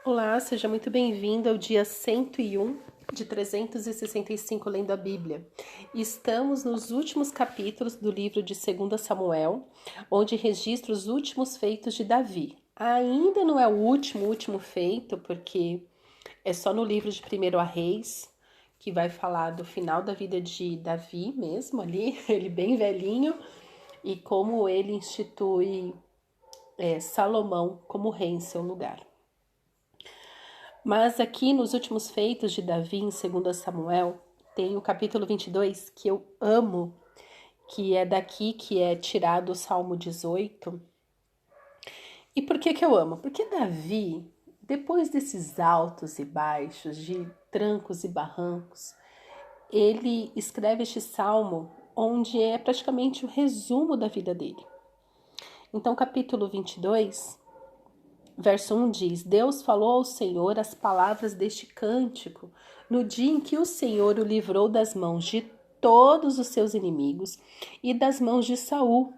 Olá, seja muito bem-vindo ao dia 101 de 365 lendo a Bíblia. Estamos nos últimos capítulos do livro de 2 Samuel, onde registra os últimos feitos de Davi. Ainda não é o último feito, porque é só no livro de 1 a Reis, que vai falar do final da vida de Davi mesmo ali, ele bem velhinho, e como ele institui Salomão como rei em seu lugar. Mas aqui nos últimos feitos de Davi, em 2 Samuel, tem o capítulo 22, que eu amo, que é daqui que é tirado o Salmo 18. E por que eu amo? Porque Davi, depois desses altos e baixos, de trancos e barrancos, ele escreve este salmo onde é praticamente o resumo da vida dele. Então, capítulo 22, verso 1 diz: Deus falou ao Senhor as palavras deste cântico no dia em que o Senhor o livrou das mãos de todos os seus inimigos e das mãos de Saul.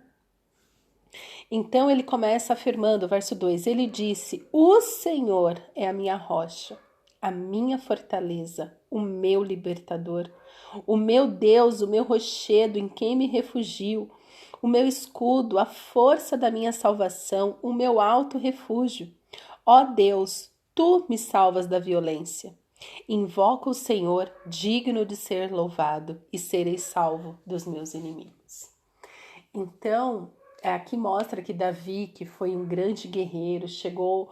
Então ele começa afirmando, verso 2, ele disse: O Senhor é a minha rocha, a minha fortaleza, o meu libertador, o meu Deus, o meu rochedo em quem me refugio, o meu escudo, a força da minha salvação, o meu alto refúgio. Ó Deus, tu me salvas da violência. Invoco o Senhor, digno de ser louvado, e serei salvo dos meus inimigos. Então, aqui mostra que Davi, que foi um grande guerreiro, chegou,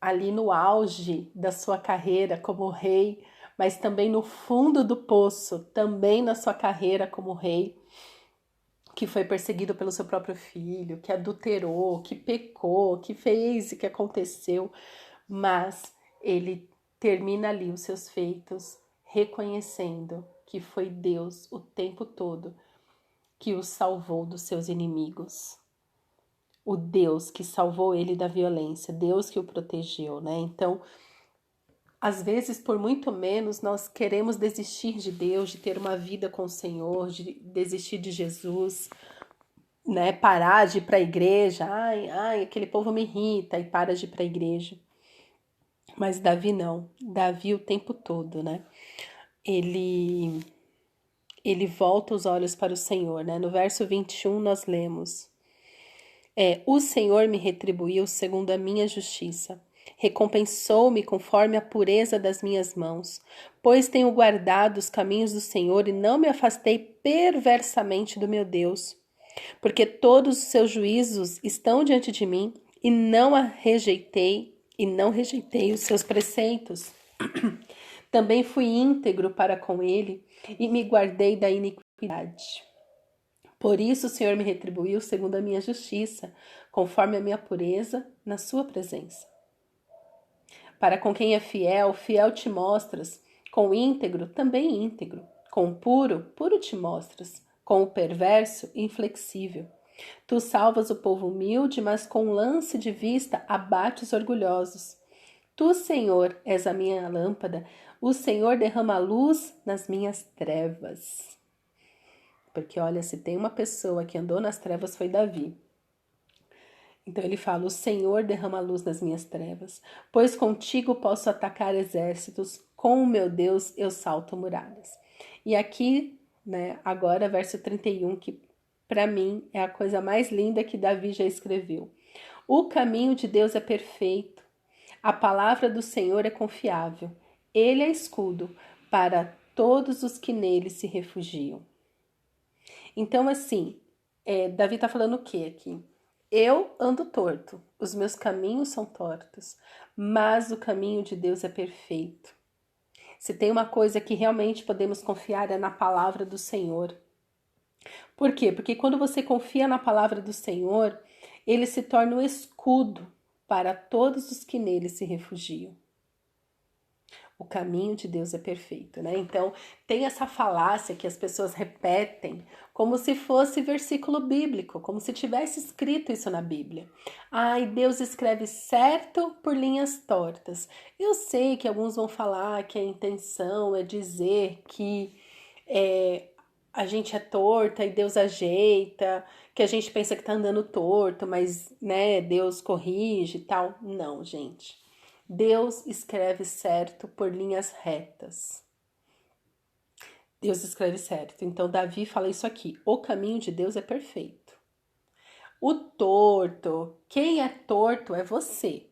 ali no auge da sua carreira como rei, mas também no fundo do poço, também na sua carreira como rei, que foi perseguido pelo seu próprio filho, que adulterou, que pecou, que fez e que aconteceu, mas ele termina ali os seus feitos reconhecendo que foi Deus o tempo todo que o salvou dos seus inimigos. O Deus que salvou ele da violência, Deus que o protegeu, né? Então, às vezes, por muito menos, nós queremos desistir de Deus, de ter uma vida com o Senhor, de desistir de Jesus, né? Parar de ir para a igreja. Ai, aquele povo me irrita e para de ir para a igreja. Mas Davi não. Davi o tempo todo, né? Ele volta os olhos para o Senhor, né? No verso 21 nós lemos: o Senhor me retribuiu segundo a minha justiça. Recompensou-me conforme a pureza das minhas mãos, pois tenho guardado os caminhos do Senhor e não me afastei perversamente do meu Deus. Porque todos os seus juízos estão diante de mim e não rejeitei os seus preceitos. Também fui íntegro para com ele e me guardei da iniquidade. Por isso o Senhor me retribuiu segundo a minha justiça, conforme a minha pureza na sua presença. Para com quem é fiel, fiel te mostras, com o íntegro, também íntegro, com o puro, puro te mostras, com o perverso, inflexível. Tu salvas o povo humilde, mas com um lance de vista abates os orgulhosos. Tu, Senhor, és a minha lâmpada, o Senhor derrama luz nas minhas trevas. Porque olha, se tem uma pessoa que andou nas trevas foi Davi. Então ele fala: o Senhor derrama luz nas minhas trevas, pois contigo posso atacar exércitos, com o meu Deus eu salto muralhas. E aqui, né, agora verso 31, que para mim é a coisa mais linda que Davi já escreveu. O caminho de Deus é perfeito, a palavra do Senhor é confiável, ele é escudo para todos os que nele se refugiam. Então, assim, Davi está falando o que aqui? Eu ando torto, os meus caminhos são tortos, mas o caminho de Deus é perfeito. Se tem uma coisa que realmente podemos confiar é na palavra do Senhor. Por quê? Porque quando você confia na palavra do Senhor, ele se torna um escudo para todos os que nele se refugiam. O caminho de Deus é perfeito, né? Então, tem essa falácia que as pessoas repetem como se fosse versículo bíblico, como se tivesse escrito isso na Bíblia. Ai, Deus escreve certo por linhas tortas. Eu sei que alguns vão falar que a intenção é dizer que a gente é torta e Deus ajeita, que a gente pensa que tá andando torto, mas, né, Deus corrige e tal. Não, gente. Deus escreve certo por linhas retas. Deus escreve certo. Então, Davi fala isso aqui. O caminho de Deus é perfeito. O torto, quem é torto é você.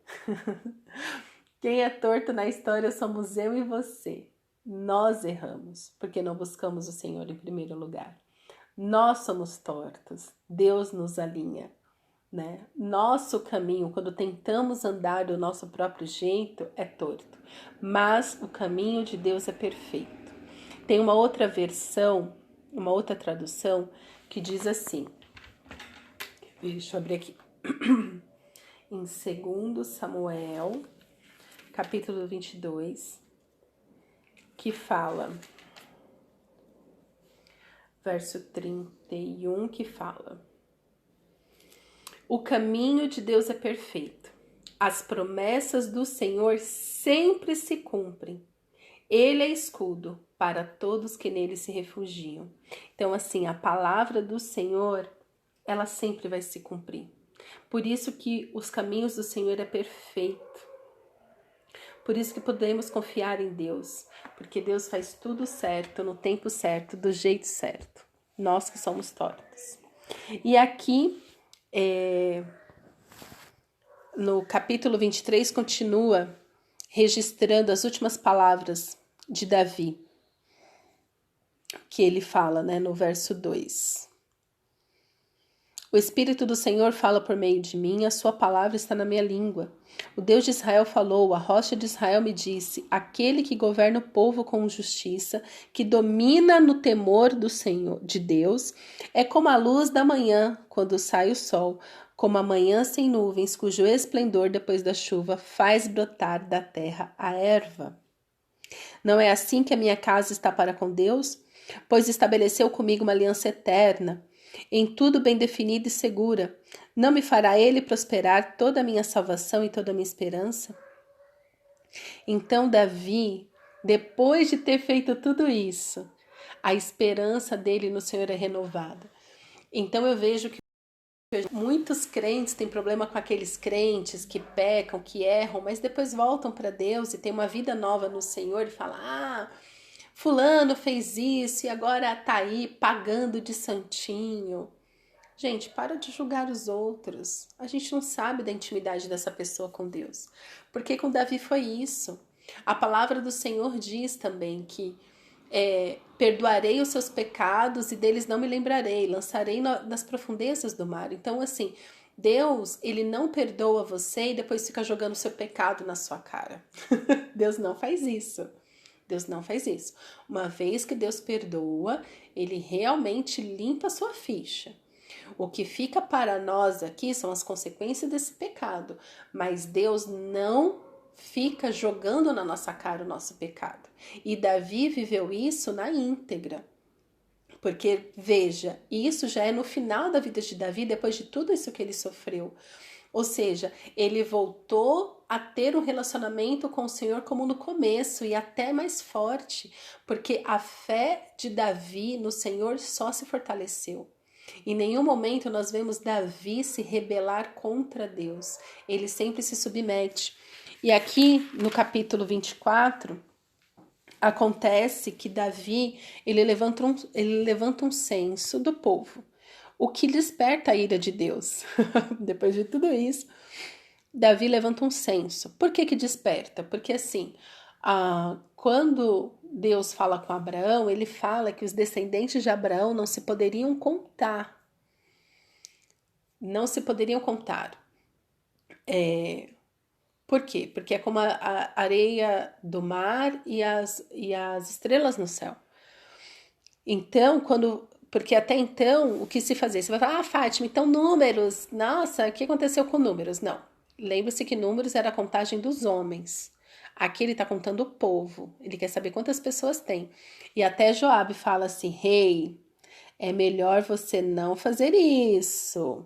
Quem é torto na história somos eu e você. Nós erramos, porque não buscamos o Senhor em primeiro lugar. Nós somos tortos. Deus nos alinha, né? Nosso caminho, quando tentamos andar do nosso próprio jeito, é torto. Mas o caminho de Deus é perfeito. Tem uma outra versão, uma outra tradução, que diz assim. Deixa eu abrir aqui. Em 2 Samuel, capítulo 22, que fala, verso 31, que fala: o caminho de Deus é perfeito. As promessas do Senhor sempre se cumprem. Ele é escudo para todos que nele se refugiam. Então, assim, a palavra do Senhor, ela sempre vai se cumprir. Por isso que os caminhos do Senhor é perfeito. Por isso que podemos confiar em Deus. Porque Deus faz tudo certo, no tempo certo, do jeito certo. Nós que somos tortos. E aqui, no capítulo 23, continua registrando as últimas palavras de Davi, que ele fala, né, no verso 2. O Espírito do Senhor fala por meio de mim, a sua palavra está na minha língua. O Deus de Israel falou, a rocha de Israel me disse, aquele que governa o povo com justiça, que domina no temor do Senhor, de Deus, é como a luz da manhã, quando sai o sol, como a manhã sem nuvens, cujo esplendor depois da chuva faz brotar da terra a erva. Não é assim que a minha casa está para com Deus? Pois estabeleceu comigo uma aliança eterna, em tudo bem definida e segura. Não me fará ele prosperar toda a minha salvação e toda a minha esperança? Então Davi, depois de ter feito tudo isso, a esperança dele no Senhor é renovada. Então eu vejo que muitos crentes têm problema com aqueles crentes que pecam, que erram, mas depois voltam para Deus e têm uma vida nova no Senhor e falam, fulano fez isso e agora tá aí pagando de santinho. Gente, para de julgar os outros. A gente não sabe da intimidade dessa pessoa com Deus. Porque com Davi foi isso. A palavra do Senhor diz também que perdoarei os seus pecados e deles não me lembrarei, lançarei nas profundezas do mar. Então, assim, Deus, ele não perdoa você e depois fica jogando seu pecado na sua cara. Deus não faz isso. Deus não faz isso. Uma vez que Deus perdoa, ele realmente limpa a sua ficha. O que fica para nós aqui são as consequências desse pecado, mas Deus não fica jogando na nossa cara o nosso pecado. E Davi viveu isso na íntegra. Porque, veja, isso já é no final da vida de Davi, depois de tudo isso que ele sofreu. Ou seja, ele voltou a ter um relacionamento com o Senhor como no começo e até mais forte, porque a fé de Davi no Senhor só se fortaleceu. Em nenhum momento nós vemos Davi se rebelar contra Deus. Ele sempre se submete. E aqui no capítulo 24, acontece que Davi ele levanta um censo do povo, o que desperta a ira de Deus. Depois de tudo isso, Davi levanta um censo. Por que desperta? Porque assim, quando Deus fala com Abraão, ele fala que os descendentes de Abraão não se poderiam contar. Não se poderiam contar. Por quê? Porque é como a areia do mar e as estrelas no céu. Então, porque até então, o que se fazia? Você vai falar, Fátima, então números, nossa, o que aconteceu com números? Não, lembre-se que números era a contagem dos homens. Aqui ele está contando o povo, ele quer saber quantas pessoas tem. E até Joabe fala assim, rei, é melhor você não fazer isso,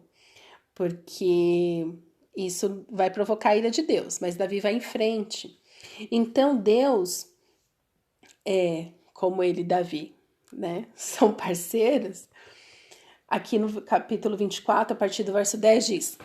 porque isso vai provocar a ira de Deus, mas Davi vai em frente. Então Deus como ele e Davi, né, são parceiros, Aqui no capítulo 24, a partir do verso 10, diz: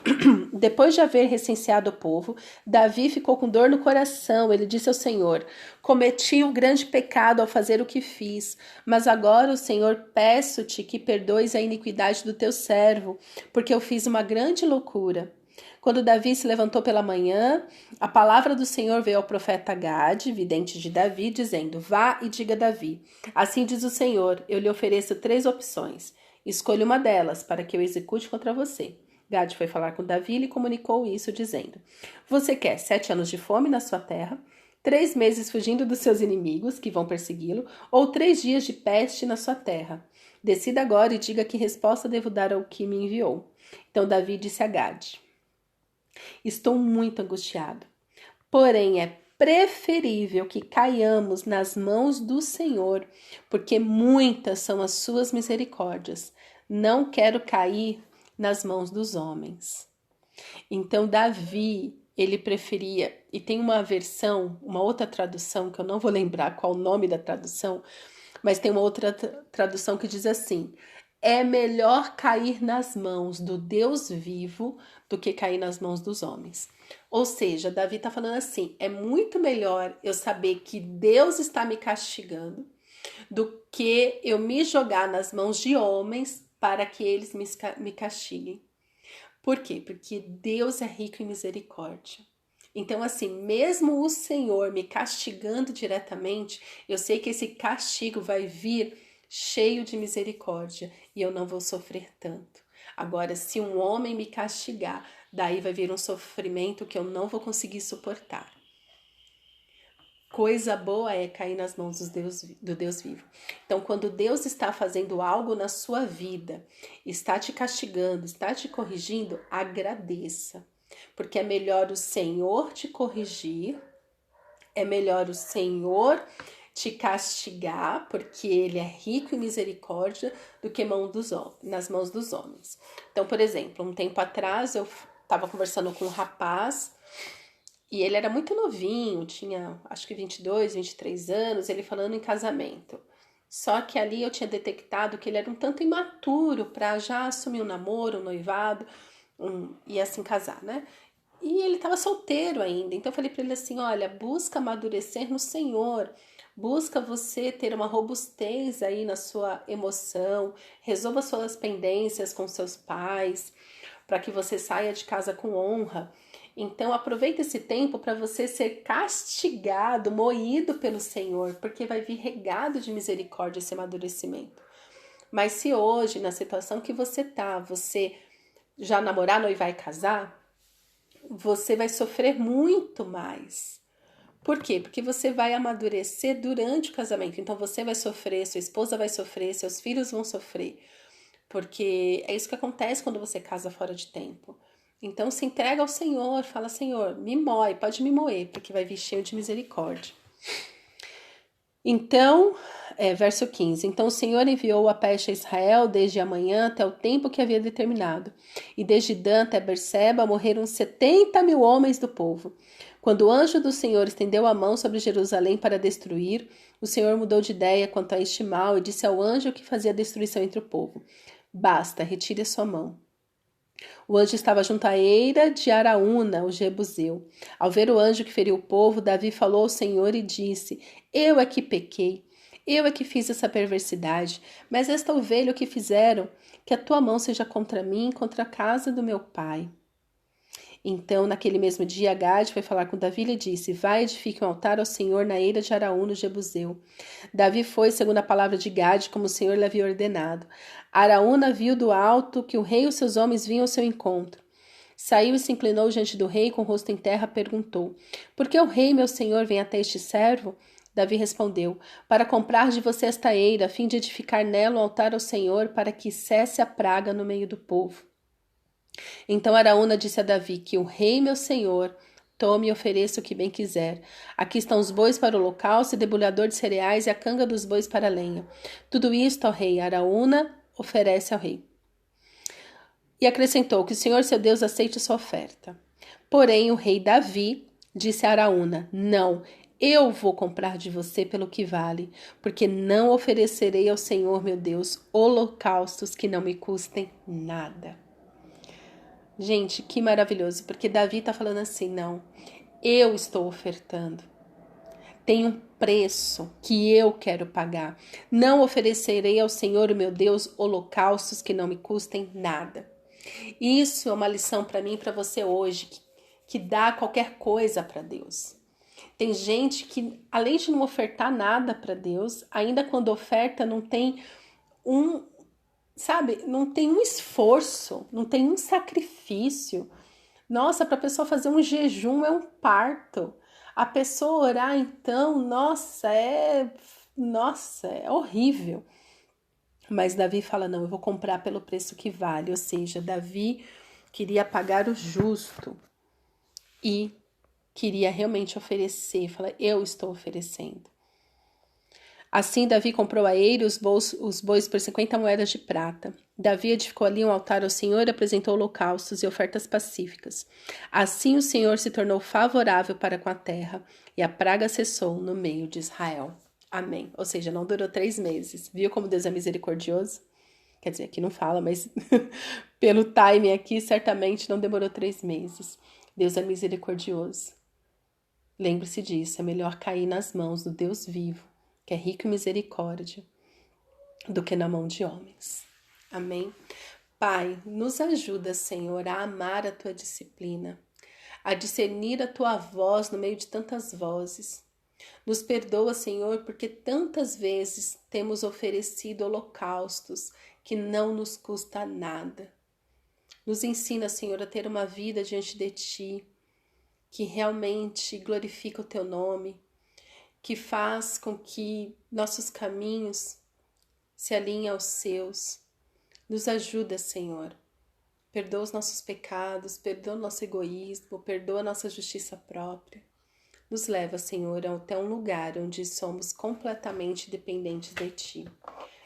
Depois de haver recenseado o povo, Davi ficou com dor no coração. Ele disse ao Senhor: Cometi um grande pecado ao fazer o que fiz, mas agora, Senhor, peço-te que perdoes a iniquidade do teu servo, porque eu fiz uma grande loucura. Quando Davi se levantou pela manhã, a palavra do Senhor veio ao profeta Gade, vidente de Davi, dizendo: Vá e diga a Davi: Assim diz o Senhor, eu lhe ofereço 3 opções. Escolha uma delas para que eu execute contra você. Gade foi falar com Davi e lhe comunicou isso, dizendo: Você quer 7 anos de fome na sua terra, 3 meses fugindo dos seus inimigos, que vão persegui-lo, ou 3 dias de peste na sua terra? Decida agora e diga que resposta devo dar ao que me enviou. Então Davi disse a Gade: Estou muito angustiado, porém é preferível que caiamos nas mãos do Senhor, porque muitas são as suas misericórdias. Não quero cair nas mãos dos homens. Então Davi, ele preferia, e tem uma versão, uma outra tradução, que eu não vou lembrar qual o nome da tradução, mas tem uma outra tradução que diz assim: é melhor cair nas mãos do Deus vivo do que cair nas mãos dos homens. Ou seja, Davi está falando assim: é muito melhor eu saber que Deus está me castigando do que eu me jogar nas mãos de homens para que eles me castiguem. Por quê? Porque Deus é rico em misericórdia. Então, assim, mesmo o Senhor me castigando diretamente, eu sei que esse castigo vai vir cheio de misericórdia e eu não vou sofrer tanto. Agora, se um homem me castigar, daí vai vir um sofrimento que eu não vou conseguir suportar. Coisa boa é cair nas mãos do Deus vivo. Então, quando Deus está fazendo algo na sua vida, está te castigando, está te corrigindo, agradeça. Porque é melhor o Senhor te corrigir, é melhor o Senhor te castigar, porque Ele é rico em misericórdia, do que nas mãos dos homens. Então, por exemplo, um tempo atrás eu estava conversando com um rapaz e ele era muito novinho, tinha acho que 22, 23 anos, ele falando em casamento. Só que ali eu tinha detectado que ele era um tanto imaturo para já assumir um namoro, um noivado, e assim casar, né? E ele estava solteiro ainda, então eu falei para ele assim: olha, busca amadurecer no Senhor, busca você ter uma robustez aí na sua emoção, resolva suas pendências com seus pais, para que você saia de casa com honra. Então aproveita esse tempo para você ser castigado, moído pelo Senhor, porque vai vir regado de misericórdia esse amadurecimento. Mas se hoje, na situação que você tá, você já namorar, noivar e casar, você vai sofrer muito mais. Por quê? Porque você vai amadurecer durante o casamento. Então você vai sofrer, sua esposa vai sofrer, seus filhos vão sofrer. Porque é isso que acontece quando você casa fora de tempo. Então se entrega ao Senhor, fala: Senhor, me moe, pode me moer, porque vai vir cheio de misericórdia. Então, verso 15: Então o Senhor enviou a peste a Israel desde a manhã até o tempo que havia determinado. E desde Dan até Berseba morreram 70.000 homens do povo. Quando o anjo do Senhor estendeu a mão sobre Jerusalém para destruir, o Senhor mudou de ideia quanto a este mal e disse ao anjo que fazia a destruição entre o povo: Basta, retire a sua mão. O anjo estava junto à eira de Araúna, o Jebuseu. Ao ver o anjo que feriu o povo, Davi falou ao Senhor e disse: Eu é que pequei, eu é que fiz essa perversidade, mas esta ovelha o que fizeram, que a tua mão seja contra mim, contra a casa do meu pai. Então, naquele mesmo dia, Gade foi falar com Davi e lhe disse: Vai, edifique um altar ao Senhor na eira de Araúna, o Jebuseu. Davi foi, segundo a palavra de Gade, como o Senhor lhe havia ordenado. Araúna viu do alto que o rei e os seus homens vinham ao seu encontro. Saiu e se inclinou diante do rei, com o rosto em terra, perguntou: Por que o rei, meu senhor, vem até este servo? Davi respondeu: Para comprar de você esta eira, a fim de edificar nela um altar ao Senhor, para que cesse a praga no meio do povo. Então Araúna disse a Davi: Que o rei, meu senhor, tome e ofereça o que bem quiser. Aqui estão os bois para o holocausto, e debulhador de cereais, e a canga dos bois para a lenha. Tudo isto ao rei. Araúna oferece ao rei. E acrescentou: Que o Senhor, seu Deus, aceite sua oferta. Porém, o rei Davi disse a Araúna: Não, eu vou comprar de você pelo que vale, porque não oferecerei ao Senhor, meu Deus, holocaustos que não me custem nada. Gente, que maravilhoso, porque Davi está falando assim, não, eu estou ofertando. Tem um preço que eu quero pagar. Não oferecerei ao Senhor, meu Deus, holocaustos que não me custem nada. Isso é uma lição para mim e para você hoje, que dá qualquer coisa para Deus. Tem gente que, além de não ofertar nada para Deus, ainda quando oferta não tem não tem um esforço, não tem um sacrifício. Nossa, para a pessoa fazer um jejum é um parto. A pessoa orar, então, nossa, é horrível. Mas Davi fala, não, eu vou comprar pelo preço que vale. Ou seja, Davi queria pagar o justo e queria realmente oferecer. Fala, eu estou oferecendo. Assim, Davi comprou a ele os bois por 50 moedas de prata. Davi edificou ali um altar ao Senhor e apresentou holocaustos e ofertas pacíficas. Assim o Senhor se tornou favorável para com a terra, e a praga cessou no meio de Israel. Amém. Ou seja, não durou 3 meses. Viu como Deus é misericordioso? Quer dizer, aqui não fala, mas pelo time aqui, certamente não demorou 3 meses. Deus é misericordioso. Lembre-se disso, é melhor cair nas mãos do Deus vivo, que é rico em misericórdia, do que na mão de homens. Amém? Pai, nos ajuda, Senhor, a amar a Tua disciplina, a discernir a Tua voz no meio de tantas vozes. Nos perdoa, Senhor, porque tantas vezes temos oferecido holocaustos que não nos custa nada. Nos ensina, Senhor, a ter uma vida diante de Ti, que realmente glorifica o Teu nome, que faz com que nossos caminhos se alinhem aos Seus. Nos ajuda, Senhor. Perdoa os nossos pecados, perdoa o nosso egoísmo, perdoa a nossa justiça própria. Nos leva, Senhor, até um lugar onde somos completamente dependentes de Ti.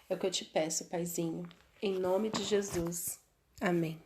É o que eu te peço, Paizinho. Em nome de Jesus. Amém.